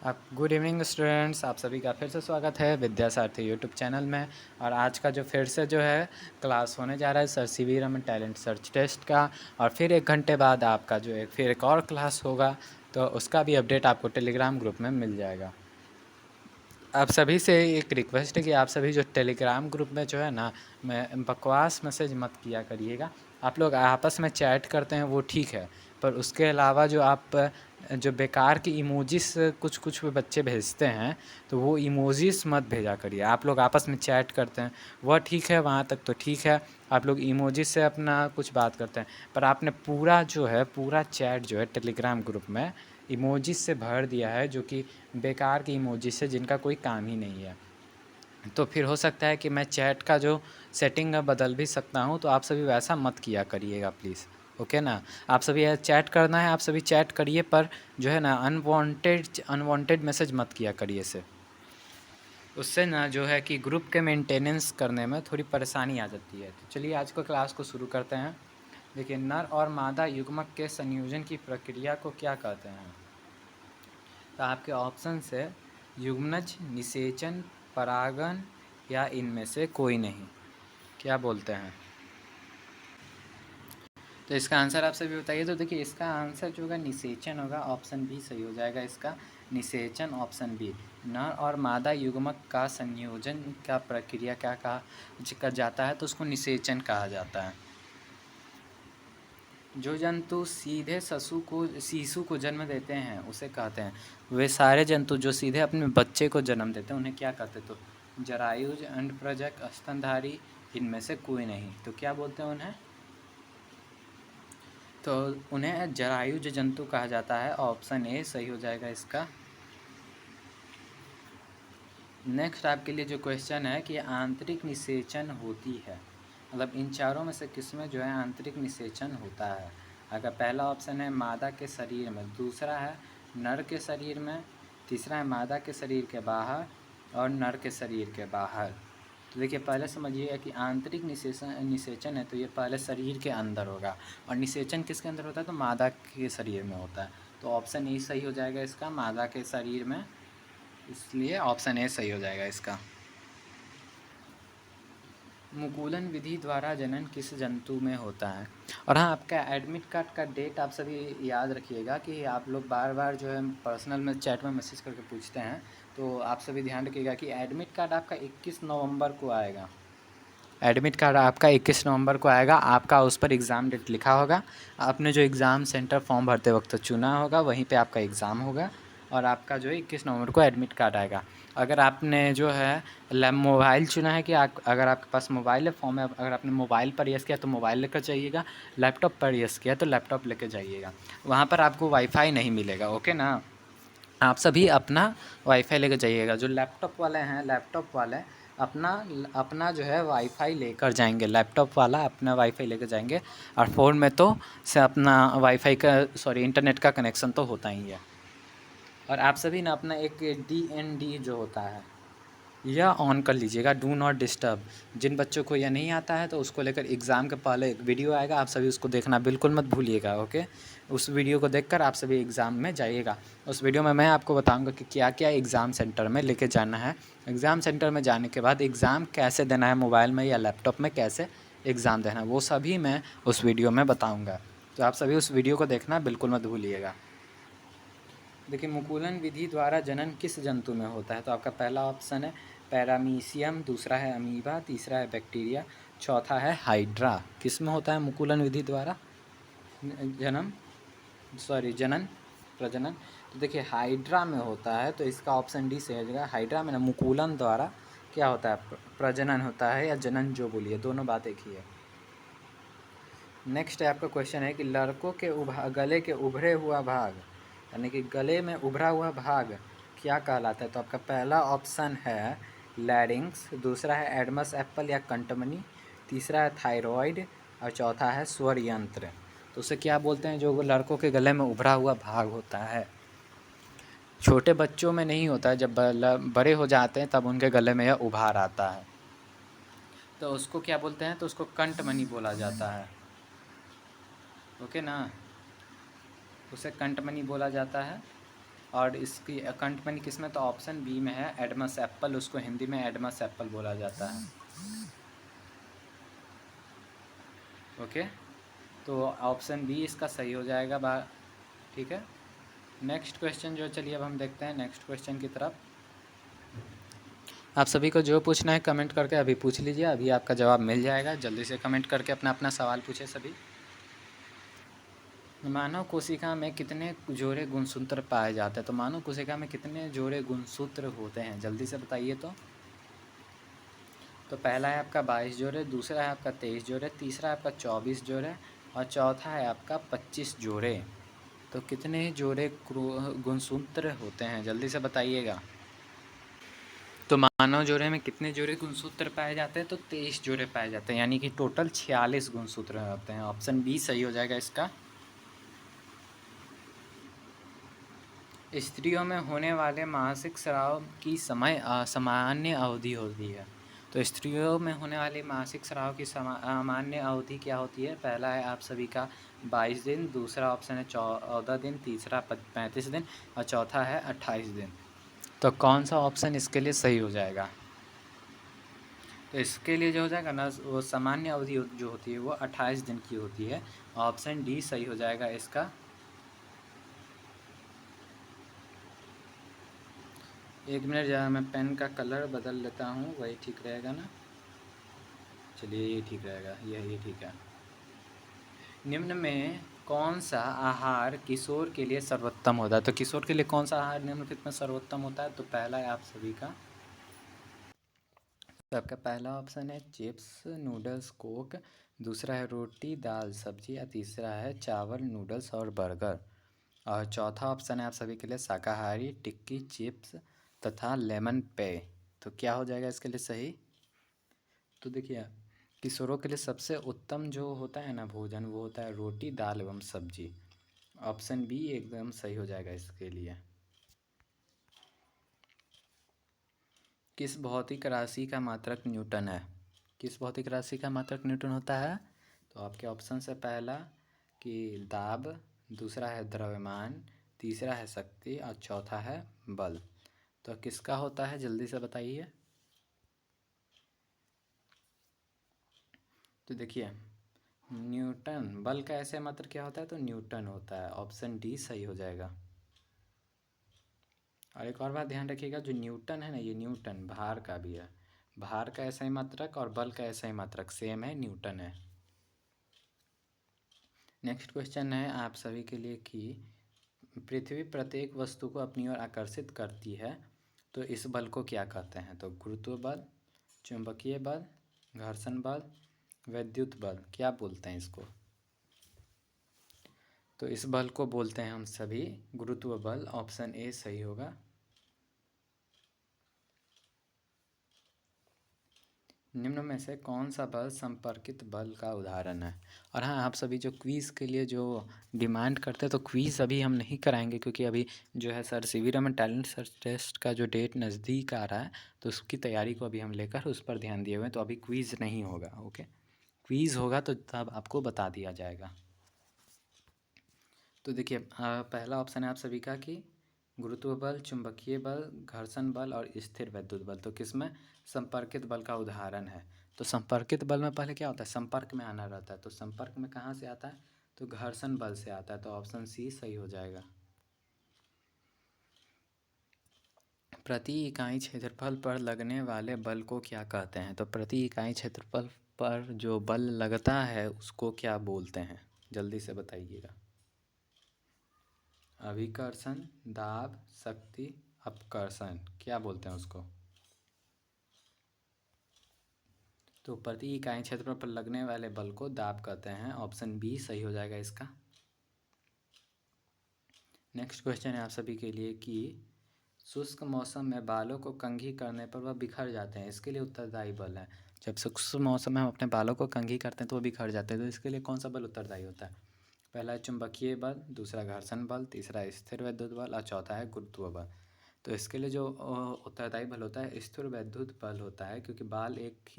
आप good evening students, आप सभी का फिर से स्वागत है विद्यासारथी यूट्यूब चैनल में। और आज का जो फिर से जो है क्लास होने जा रहा है sir C V Raman talent search test का। और फिर 1 घंटे बाद आपका जो है फिर एक और क्लास होगा, तो उसका भी अपडेट आपको टेलीग्राम ग्रुप में मिल जाएगा। आप सभी से एक रिक्वेस्ट है कि आप सभी जो टेलीग्राम ग्रुप में जो है ना, मैं बकवास मैसेज मत किया करिएगा। आप लोग आपस में चैट करते हैं वो ठीक है, पर उसके अलावा जो आप जो बेकार की इमोजीज कुछ कुछ बच्चे भेजते हैं, तो वो इमोजीज मत भेजा करिए। आप लोग आपस में चैट करते हैं वह ठीक है, वहाँ तक तो ठीक है, आप लोग इमोजी से अपना कुछ बात करते हैं, पर आपने पूरा जो है पूरा चैट जो है टेलीग्राम ग्रुप में इमोजीज से भर दिया है, जो कि बेकार की इमोजी से जिनका कोई काम ही नहीं है। तो फिर हो सकता है कि मैं चैट का जो सेटिंग है बदल भी सकता हूँ, तो आप सभी वैसा मत किया करिएगा प्लीज़। ओके ना, आप सभी चैट करना है आप सभी चैट करिए, पर जो है ना अनवांटेड मैसेज मत किया करिए से। उससे ना जो है कि ग्रुप के मेंटेनेंस करने में थोड़ी परेशानी आ जाती है। तो चलिए आज को क्लास को शुरू करते हैं। देखिए, नर और मादा युग्मक के संयोजन की प्रक्रिया को क्या कहते हैं? तो आपके ऑप्शन है युग्मनज, निषेचन, परागण या इनमें से कोई नहीं। क्या बोलते हैं? तो इसका आंसर आप सभी बताइए। तो देखिए, इसका आंसर जो होगा निषेचन होगा, ऑप्शन बी सही हो जाएगा इसका। निषेचन ऑप्शन बी। नर और मादा युग्मक का संयोजन का प्रक्रिया क्या कहा जाता है? तो उसको निषेचन कहा जाता है। जो जंतु सीधे शिशु को जन्म देते हैं उसे कहते हैं, वे सारे जंतु जो सीधे अपने बच्चे को जन्म देते हैं उन्हें क्या कहते हैं? तो जरायुज, अंडप्रजक, स्तनधारी, इनमें से कोई नहीं। तो क्या बोलते हैं उन्हें? तो उन्हें जरायुज जंतु कहा जाता है। ऑप्शन ए सही हो जाएगा इसका। नेक्स्ट आपके लिए जो क्वेश्चन है कि आंतरिक निषेचन होती है, मतलब इन चारों में से किसमें जो है आंतरिक निषेचन होता है? अगर पहला ऑप्शन है मादा के शरीर में, दूसरा है नर के शरीर में, तीसरा है मादा के शरीर के बाहर और नर के शरीर के बाहर। तो देखिए, पहले समझिए कि आंतरिक निषेचन है तो ये पहले शरीर के अंदर होगा, और निषेचन किसके अंदर होता है? तो मादा के शरीर में होता है। तो ऑप्शन ए सही हो जाएगा इसका, मादा के शरीर में, इसलिए ऑप्शन ए सही हो जाएगा इसका। मुकुलन विधि द्वारा जनन किस जंतु में होता है? और हाँ, आपका एडमिट कार्ड का डेट आप सभी याद रखिएगा कि आप लोग बार बार जो है पर्सनल में चैट में मैसेज करके पूछते हैं, तो आप सभी ध्यान रखिएगा कि एडमिट कार्ड आपका 21 नवंबर को आएगा। एडमिट कार्ड आपका 21 नवंबर को आएगा। आपका उस पर एग्ज़ाम डेट लिखा होगा। आपने जो एग्ज़ाम सेंटर फॉर्म भरते वक्त चुना होगा वहीं पे आपका एग्ज़ाम होगा, और आपका जो है 21 नवंबर को एडमिट कार्ड आएगा। अगर आपने जो है मोबाइल चुना है कि अगर आपके पास मोबाइल है, फॉर्म है, अगर आपने मोबाइल पर यस किया तो मोबाइल लेकर जाइएगा, लैपटॉप पर यस किया तो लैपटॉप लेकर जाइएगा। वहाँ पर आपको वाईफाई नहीं मिलेगा। ओके ना, आप सभी अपना वाईफाई लेकर जाइएगा। जो लैपटॉप वाले हैं, लैपटॉप वाले अपना अपना जो है वाईफाई लेकर जाएंगे, लैपटॉप वाला अपना वाईफाई लेकर जाएंगे। और फ़ोन में तो से अपना वाईफाई का इंटरनेट का कनेक्शन तो होता ही है। और आप सभी ना अपना एक DND जो होता है यह ऑन कर लीजिएगा, डू नॉट डिस्टर्ब। जिन बच्चों को यह नहीं आता है तो उसको लेकर एग्ज़ाम के पहले एक वीडियो आएगा, आप सभी उसको देखना बिल्कुल मत भूलिएगा। ओके, उस वीडियो को देखकर आप सभी एग्ज़ाम में जाइएगा। उस वीडियो में मैं आपको बताऊंगा कि क्या क्या एग्ज़ाम सेंटर में लेके जाना है। एग्ज़ाम सेंटर में जाने के बाद एग्ज़ाम कैसे देना है, मोबाइल में या लैपटॉप में कैसे एग्ज़ाम देना है, वो सभी मैं उस वीडियो में बताऊँगा। तो आप सभी उस वीडियो को देखना बिल्कुल मत भूलिएगा। देखिए, मुकुलन विधि द्वारा जनन किस जंतु में होता है? तो आपका पहला ऑप्शन है पैरामीशियम, दूसरा है अमीबा, तीसरा है बैक्टीरिया, चौथा है हाइड्रा। किस में होता है मुकुलन विधि द्वारा जनन प्रजनन? तो देखिए, हाइड्रा में होता है, तो इसका ऑप्शन डी सही हो जाएगा। हाइड्रा में ना मुकुलन द्वारा क्या होता है? प्रजनन होता है, या जनन जो बोलिए, दोनों बात एक ही है। नेक्स्ट है आपका क्वेश्चन है कि लड़कों के गले के उभरे हुआ भाग, यानी कि गले में उभरा हुआ भाग क्या कहलाता है? तो आपका पहला ऑप्शन है लैरिंग्स, दूसरा है एडमस एप्पल या कंटमनी, तीसरा है थायराइड और चौथा है स्वर यंत्र। तो उसे क्या बोलते हैं जो लड़कों के गले में उभरा हुआ भाग होता है? छोटे बच्चों में नहीं होता है, जब बड़े हो जाते हैं तब उनके गले में यह उभार आता है, तो उसको क्या बोलते हैं? तो उसको कंटमनी बोला जाता है। ओके ना, उसे कंटमनी बोला जाता है। और इसकी कंटमनी किस में, तो ऑप्शन बी में है, एडमस एप्पल, उसको हिंदी में एडमस एप्पल बोला जाता है। ओके, तो ऑप्शन बी इसका सही हो जाएगा ठीक है। नेक्स्ट क्वेश्चन जो, चलिए अब हम देखते हैं नेक्स्ट क्वेश्चन की तरफ। आप सभी को जो पूछना है कमेंट करके अभी पूछ लीजिए, अभी आपका जवाब मिल जाएगा। जल्दी से कमेंट करके अपना अपना सवाल पूछे सभी। मानव कोशिका में कितने जोड़े गुणसूत्र पाए जाते हैं, तो मानव कोशिका में कितने जोड़े गुणसूत्र होते हैं, जल्दी से बताइए। तो पहला है आपका 22 जोड़े, दूसरा है आपका 23 जोड़े, तीसरा है आपका 24 जोड़े और चौथा है आपका 25 जोड़े। तो कितने जोड़े गुणसूत्र होते हैं, जल्दी से बताइएगा। तो मानव जोड़े में कितने जोड़े गुणसूत्र पाए जाते हैं, तो 23 जोड़े पाए जाते हैं, यानी कि टोटल 46 गुणसूत्र होते हैं। ऑप्शन बी सही हो जाएगा इसका। स्त्रियों में होने वाले मासिक स्राव की सामान्य अवधि होती है। तो स्त्रियों में होने वाले मासिक स्राव की सामान्य अवधि क्या होती है, पहला है आप सभी का 22 दिन, दूसरा ऑप्शन है 14 दिन, तीसरा 35 दिन और चौथा है 28 दिन। तो कौन सा ऑप्शन इसके लिए सही हो जाएगा, तो इसके लिए जो हो जाएगा ना, वो सामान्य अवधि जो होती है वो 28 दिन की होती है। ऑप्शन डी सही हो जाएगा इसका। एक मिनट ज़रा मैं पेन का कलर बदल लेता हूँ, वही ठीक रहेगा ना। चलिए ये ठीक रहेगा, ये ठीक है। निम्न में कौन सा आहार किशोर के लिए सर्वोत्तम होता है, तो किशोर के लिए कौन सा आहार निम्नलिखित में सर्वोत्तम होता है, तो पहला है आप सभी का, तो आपका पहला ऑप्शन है चिप्स नूडल्स कोक, दूसरा है रोटी दाल सब्जी और तीसरा है चावल नूडल्स और बर्गर और चौथा ऑप्शन है आप सभी के लिए शाकाहारी टिक्की चिप्स तथा लेमन पे। तो क्या हो जाएगा इसके लिए सही, तो देखिए किशोरों के लिए सबसे उत्तम जो होता है ना भोजन, वो होता है रोटी दाल एवं सब्जी। ऑप्शन बी एकदम सही हो जाएगा इसके लिए। किस भौतिक राशि का मात्रक न्यूटन है, किस भौतिक राशि का मात्रक न्यूटन होता है, तो आपके ऑप्शन से पहला कि दाब, दूसरा है द्रव्यमान, तीसरा है शक्ति और चौथा है बल। तो किसका होता है जल्दी से बताइए। तो देखिए न्यूटन, बल का ऐसे मात्रक क्या होता है, तो न्यूटन होता है। ऑप्शन डी सही हो जाएगा। और एक और बात ध्यान रखिएगा, जो न्यूटन है ना, ये न्यूटन भार का भी है, भार का ऐसा ही मात्रक और बल का ऐसा ही मात्रक सेम है, न्यूटन है। नेक्स्ट क्वेश्चन है आप सभी के लिए कि पृथ्वी प्रत्येक वस्तु को अपनी ओर आकर्षित करती है, तो इस बल को क्या कहते हैं, तो गुरुत्व बल, चुंबकीय बल, घर्षण बल, वैद्युत बल, क्या बोलते हैं इसको, तो इस बल को बोलते हैं हम सभी गुरुत्व बल। ऑप्शन ए सही होगा। निम्न में से कौन सा बल संपर्कित बल का उदाहरण है। और हाँ, आप सभी जो क्विज़ के लिए जो डिमांड करते हैं, तो क्विज़ अभी हम नहीं कराएंगे क्योंकि अभी जो है sir C V Raman talent search test का जो डेट नज़दीक आ रहा है, तो उसकी तैयारी को अभी हम लेकर उस पर ध्यान दिए हुए हैं, तो अभी क्विज़ नहीं होगा। ओके, क्विज़ होगा तो तब आपको बता दिया जाएगा। तो देखिए पहला ऑप्शन है आप सभी का कि गुरुत्व बल, चुंबकीय बल, घर्षण बल और स्थिर वैद्युत बल, तो किसमें संपर्कित बल का उदाहरण है। तो संपर्कित बल में पहले क्या होता है, संपर्क में आना रहता है, तो संपर्क में कहाँ से आता है, तो घर्षण बल से आता है। तो ऑप्शन सी सही हो जाएगा। प्रति इकाई क्षेत्रफल पर लगने वाले बल को क्या कहते हैं, तो प्रति इकाई क्षेत्रफल पर जो बल लगता है उसको क्या बोलते हैं, जल्दी से बताइएगा। अभिकर्षण, दाब, शक्ति, अपकर्षण, क्या बोलते हैं उसको, तो प्रति इकाई क्षेत्रफल पर लगने वाले बल को दाब कहते हैं। ऑप्शन बी सही हो जाएगा इसका। नेक्स्ट क्वेश्चन है आप सभी के लिए कि शुष्क मौसम में बालों को कंघी करने पर वह बिखर जाते हैं, इसके लिए उत्तरदायी बल है। जब शुष्क मौसम में हम अपने बालों को कंघी करते हैं तो वो बिखर जाते हैं, तो इसके लिए कौन सा बल उत्तरदायी होता है, पहला है चुंबकीय बल, दूसरा घर्षण बल, तीसरा स्थिर वैद्युत बल और चौथा है गुरुत्व बल। तो इसके लिए जो उत्तरदायी बल होता है स्थिर वैद्युत बल होता है, क्योंकि बाल एक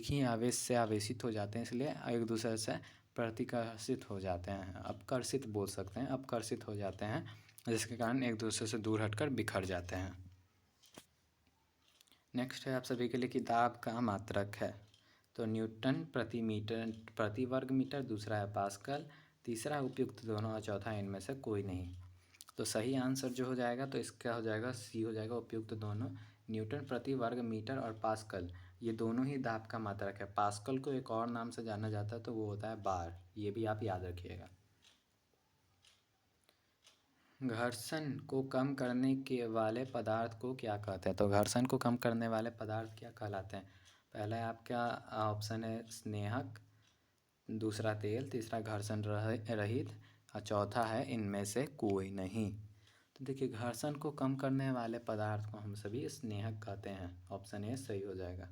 ही आवेश से आवेशित हो जाते हैं, इसलिए एक दूसरे से प्रतिकर्षित हो जाते हैं, अपकर्षित बोल सकते हैं, अपकर्षित हो जाते हैं, जिसके कारण एक दूसरे से दूर हटकर बिखर जाते हैं। नेक्स्ट है आप सभी के लिए कि दाब का मात्रक है, तो न्यूटन प्रति वर्ग मीटर, दूसरा है पास्कल, तीसरा उपयुक्त दोनों और चौथा इनमें से कोई नहीं। तो सही आंसर जो हो जाएगा तो इसका हो जाएगा सी हो जाएगा, उपयुक्त दोनों। न्यूटन प्रति वर्ग मीटर और पास्कल ये दोनों ही दाब का मात्रक है। पास्कल को एक और नाम से जाना जाता है तो वो होता है बार, ये भी आप याद रखिएगा। घर्षण को कम करने के वाले पदार्थ को क्या कहते हैं, तो घर्षण को कम करने वाले पदार्थ क्या कहलाते हैं। पहला है आपका ऑप्शन है स्नेहक, दूसरा तेल, तीसरा घर्षण रहित और चौथा है इनमें से कोई नहीं। तो देखिए घर्षण को कम करने वाले पदार्थ को हम सभी स्नेहक कहते हैं, ऑप्शन ए सही हो जाएगा।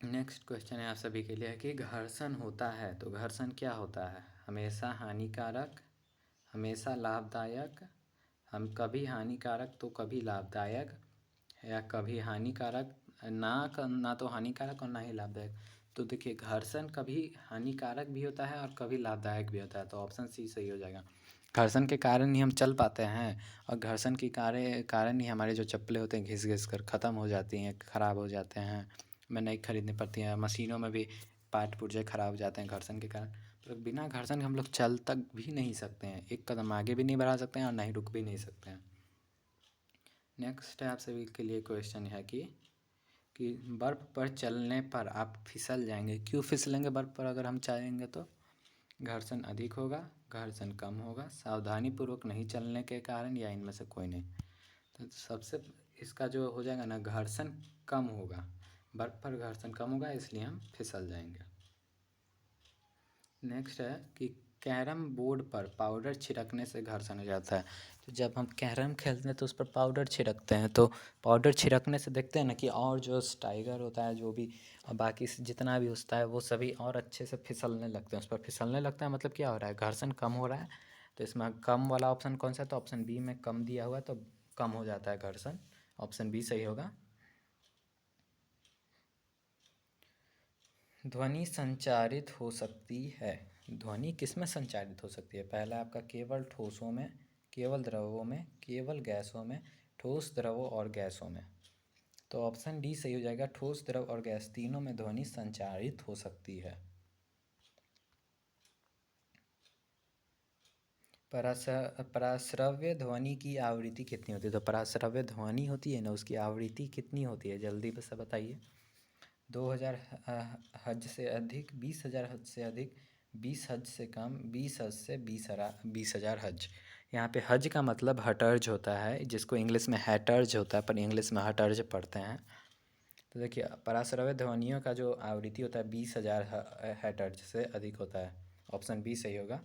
नेक्स्ट क्वेश्चन है आप सभी के लिए कि घर्षण होता है तो घर्षण क्या होता है, हमेशा हानिकारक, हमेशा लाभदायक, हम कभी हानिकारक तो कभी लाभदायक, या कभी हानिकारक ना तो हानिकारक और ना ही लाभदायक। तो देखिए घर्षण कभी हानिकारक भी होता है और कभी लाभदायक भी होता है, तो ऑप्शन सी सही हो जाएगा। घर्षण के कारण ही हम चल पाते हैं और घर्षण के कारण ही हमारे जो चप्पलें होते हैं घिस घिस कर ख़त्म हो जाती हैं, ख़राब हो जाते हैं, हमें नई खरीदनी पड़ती हैं। मशीनों में भी पार्ट पुर्जे ख़राब हो जाते हैं घर्षण के कारण। तो बिना घर्षण के हम लोग चल तक भी नहीं सकते हैं, एक कदम आगे भी नहीं बढ़ा सकते हैं और ना ही रुक भी नहीं सकते हैं। नेक्स्ट है आप सभी के लिए क्वेश्चन है कि बर्फ़ पर चलने पर आप फिसल जाएंगे, क्यों फिसलेंगे बर्फ़ पर अगर हम चलेंगे तो। घर्षण अधिक होगा, घर्षण कम होगा, सावधानीपूर्वक नहीं चलने के कारण, या इनमें से कोई नहीं। तो सबसे इसका जो हो जाएगा ना, घर्षण कम होगा, बर्फ़ पर घर्षण कम होगा इसलिए हम फिसल जाएंगे। नेक्स्ट है कि कैरम बोर्ड पर पाउडर छिड़कने से घर्षण हो जाता है। तो जब हम कैरम खेलते हैं तो उस पर पाउडर छिड़कते हैं, तो पाउडर छिड़कने से देखते हैं ना कि और जो टाइगर होता है जो भी बाकी जितना भी होता है वो सभी और अच्छे से फिसलने लगते हैं, उस पर फिसलने लगता है, मतलब क्या हो रहा है, घर्षण कम हो रहा है। तो इसमें कम वाला ऑप्शन कौन सा है, तो ऑप्शन बी में कम दिया हुआ है, तो कम हो जाता है घर्षण, ऑप्शन बी सही होगा। ध्वनि संचारित हो सकती है, ध्वनि किसमें संचारित हो सकती है। पहला आपका केवल ठोसों में, केवल द्रवों में, केवल गैसों में, ठोस द्रवों और गैसों में। तो ऑप्शन डी सही हो जाएगा, ठोस द्रव और गैस तीनों में ध्वनि संचारित हो सकती है। पराश्रव्य ध्वनि की आवृत्ति कितनी होती है, तो पराश्रव्य ध्वनि होती है ना उसकी आवृत्ति कितनी होती है, जल्दी से बताइए। 2000 हज से अधिक, 20,000 हज से अधिक, 20 हज से कम, 20 हज से 20,000 हज। यहाँ पे हज का मतलब हटर्ज होता है, जिसको इंग्लिश में हैटर्ज होता है, पर इंग्लिश में हटर्ज पढ़ते हैं। तो देखिए पराश्रव्य ध्वनियों का जो आवृत्ति होता है 20,000 हैटर्ज से अधिक होता है, ऑप्शन बी सही होगा।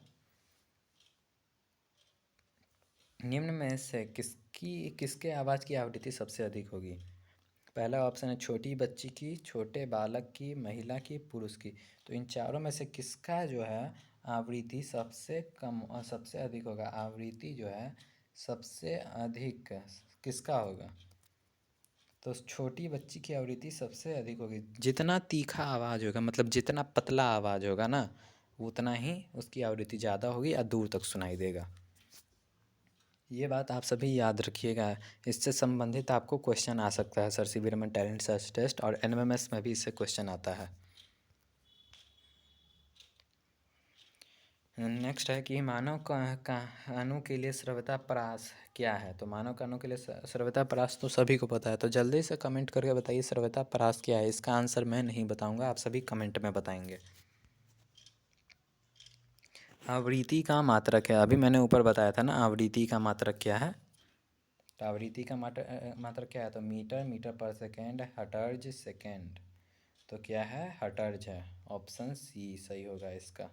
निम्न में से किसके आवाज़ की आवृत्ति सबसे अधिक होगी। पहला ऑप्शन है छोटी बच्ची की, छोटे बालक की, महिला की, पुरुष की। तो इन चारों में से किसका जो है आवृत्ति सबसे कम और सबसे अधिक होगा, आवृत्ति जो है सबसे अधिक किसका होगा। तो छोटी बच्ची की आवृत्ति सबसे अधिक होगी, जितना तीखा आवाज़ होगा मतलब जितना पतला आवाज़ होगा ना उतना ही उसकी आवृत्ति ज़्यादा होगी और दूर तक सुनाई देगा। ये बात आप सभी याद रखिएगा, इससे संबंधित आपको क्वेश्चन आ सकता है सर सी रमन टैलेंट सर्च टेस्ट और एनएमएमएस में भी इससे क्वेश्चन आता है। नेक्स्ट है कि मानव कानों के लिए श्रव्यता परास क्या है, तो मानव कानों के लिए श्रव्यता परास तो सभी को पता है, तो जल्दी से कमेंट करके बताइए श्रव्यता परास क्या है। इसका आंसर मैं नहीं बताऊंगा, आप सभी कमेंट में बताएंगे। आवृत्ति का मात्रक है, अभी मैंने ऊपर बताया था ना आवृत्ति का मात्रक क्या है। तो आवृत्ति का मात्रक क्या है, तो मीटर, मीटर पर सेकेंड, हर्ट्ज सेकेंड। तो क्या है, हर्ट्ज है, ऑप्शन सी सही होगा इसका।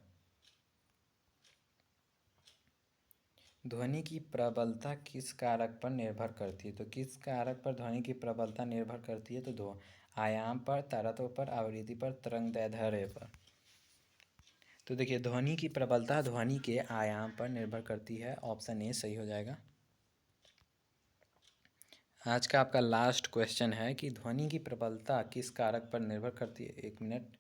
ध्वनि की प्रबलता किस कारक पर निर्भर करती है, तो किस कारक पर ध्वनि की प्रबलता निर्भर करती है, तो दो आयाम पर, तरत्व पर, आवृत्ति पर, तरंगदैर्ध्य पर। तो देखिए ध्वनि की प्रबलता ध्वनि के आयाम पर निर्भर करती है, ऑप्शन ए सही हो जाएगा। आज का आपका लास्ट क्वेश्चन है कि ध्वनि की प्रबलता किस कारक पर निर्भर करती है। एक मिनट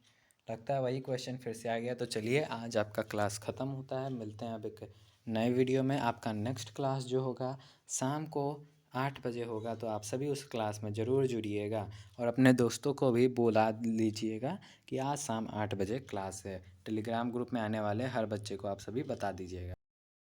लगता है वही क्वेश्चन फिर से आ गया। तो चलिए आज आपका क्लास ख़त्म होता है, मिलते हैं अब एक नए वीडियो में। आपका नेक्स्ट क्लास जो होगा शाम को 8 बजे होगा, तो आप सभी उस क्लास में ज़रूर जुड़िएगा और अपने दोस्तों को भी बुला लीजिएगा कि आज शाम 8 बजे क्लास है। टेलीग्राम ग्रुप में आने वाले हर बच्चे को आप सभी बता दीजिएगा।